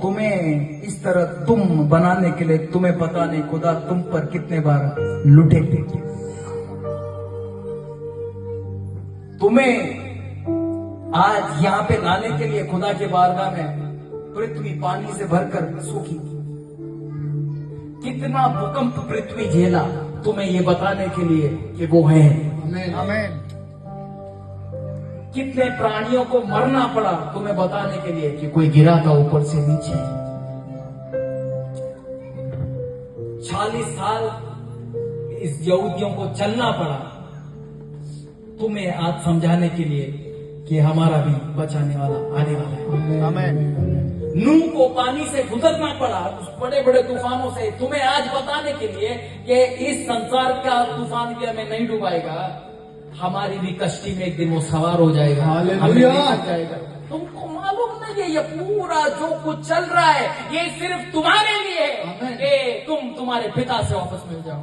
तुम्हें इस तरह तुम बनाने के लिए तुम्हें पता नहीं खुदा तुम पर कितने बार लुटे थे। तुम्हें आज यहाँ पे लाने के लिए खुदा के बारगाह में पृथ्वी पानी से भरकर सूखी। कितना भूकंप पृथ्वी झेला तुम्हें ये बताने के लिए कि वो है। आमीन। कितने प्राणियों को मरना पड़ा तुम्हें बताने के लिए कि कोई गिरा था ऊपर से नीचे। 40 साल इस यहूदियों को चलना पड़ा तुम्हें आज समझाने के लिए कि हमारा भी बचाने वाला आने वाला है। आमीन। नूह को पानी से गुजरना पड़ा उस बड़े बड़े तूफानों से तुम्हें आज बताने के लिए कि इस संसार का तूफान भी हमें नहीं डुबाएगा, हमारी भी कश्ती में एक दिन वो सवार हो जाएगा, हमें लेकर जाएगा। तुमको मालूम नहीं है ये पूरा जो कुछ चल रहा है ये सिर्फ तुम्हारे लिए है कि तुम तुम्हारे पिता से वापस मिल जाओ।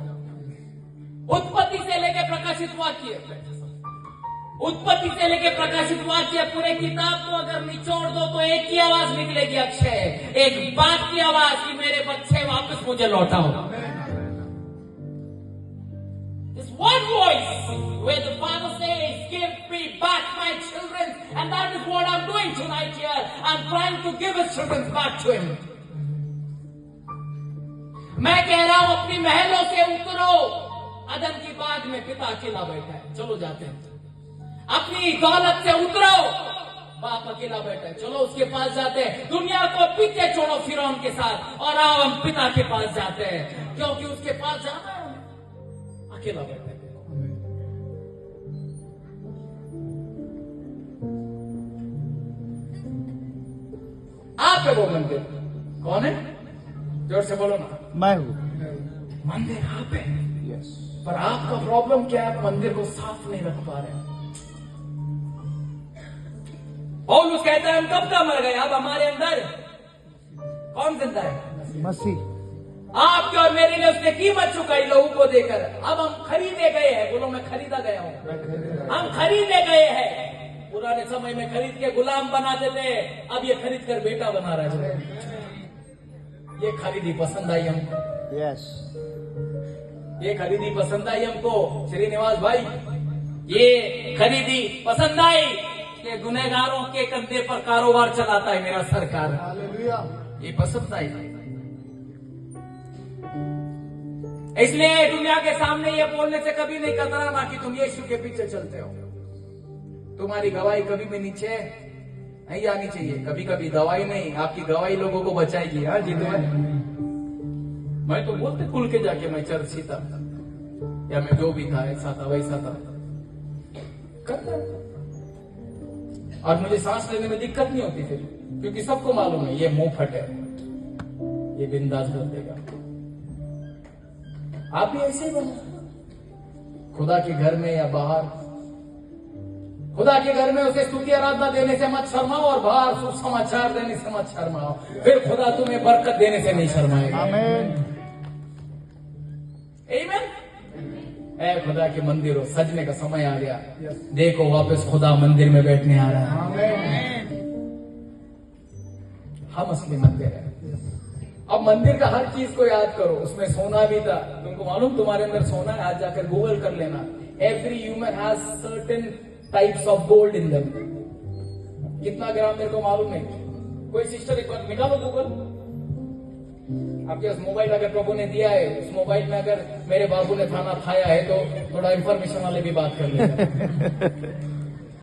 उत्पत्ति से लेकर प्रकाशित वाक्य, उत्पत्ति से लेकर प्रकाशित वाक्य पूरे किताब को अगर निचोड़ दो तो एक ही आवाज निकलेगी अक्षय, एक बात की आवाज कि मेरे बच्चे वापस मुझे लौटाओ। This one voice where the father says, "Give me back my children," and that is what I'm doing tonight here. I'm trying to give his children back to him. मैं कह रहा हूं अपनी महलों से उतरो, अदन की बाग में पिता अकेला बैठा है, चलो जाते हैं। अपनी दौलत से उतरो, बाप अकेला बैठा है, चलो उसके पास जाते हैं। दुनिया को पीछे छोड़ो फिरौन के साथ और आओ हम पिता के पास जाते हैं, क्योंकि उसके पास जाना है, अकेला बैठा है। आप है वो मंदिर, कौन है? जोर से बोलो ना। मैं हूँ। मंदिर आप है, यस। पर आपका प्रॉब्लम क्या है? आप मंदिर को साफ नहीं रख पा रहे हैं। पौलुस कहता है हम कब का मर गए, अब हमारे अंदर कौन जिंदा है? मसीह। आपके और मेरे लिए उसने कीमत चुकाई लोगों को देकर। अब हम खरीदे गए हैं, बोलो मैं खरीदा गया हूं। हम खरीदे गए हैं। पुराने समय में खरीद के गुलाम बनाते थे, अब ये खरीद कर बेटा बना रहे हैं। ये खरीदी पसंद आई हमको, यस। ये खरीदी पसंद आई हमको श्रीनिवास भाई, ये खरीदी पसंद आई कि गुनहगारों के कंधे पर कारोबार चलाता है मेरा सरकार। हालेलुया। ये पसंद आई। इसलिए दुनिया के सामने ये बोलने से कभी नहीं कतराना कि तुम यीशु के पीछे चलते हो। तुम्हारी गवाही कभी भी नीचे नहीं आनी चाहिए। कभी कभी दवाई नहीं, आपकी गवाही लोगों को बचाएगी। हाँ जी, मैं तो बोलते खुल के जाके मैं चर्च था या मैं जो भी था ऐसा था वैसा था करता, और मुझे सांस लेने में दिक्कत नहीं होती फिर, क्योंकि सबको मालूम है ये मुंह फटे, ये बिंदास कर देगा। आप भी ऐसे ही बनो, खुदा के घर में या बाहर। खुदा के घर में उसे स्तुति आराधना देने से मत शर्माओ और बाहर सुसमाचार देने से मत शर्माओ, फिर खुदा तुम्हें बरकत देने से नहीं शर्माएगा। आमीन। आमीन। ऐ खुदा के मंदिरों, सजने का समय आ गया। देखो वापस खुदा मंदिर में बैठने आ रहा है। हम असली मंदिर है। अब मंदिर का हर चीज को याद करो, उसमें सोना भी था। तुमको मालूम तुम्हारे अंदर सोना है? आज जाकर गूगल कर लेना। Every human has certain types of gold in them. कितना ग्राम मेरे को मालूम नहीं। कोई सिस्टर एक बार निकालो गूगल। आपके पास मोबाइल अगर प्रभु ने दिया है, उस मोबाइल में अगर मेरे बाबू ने खाना खाया है तो थोड़ा इंफॉर्मेशन वाले भी बात कर लेंगे।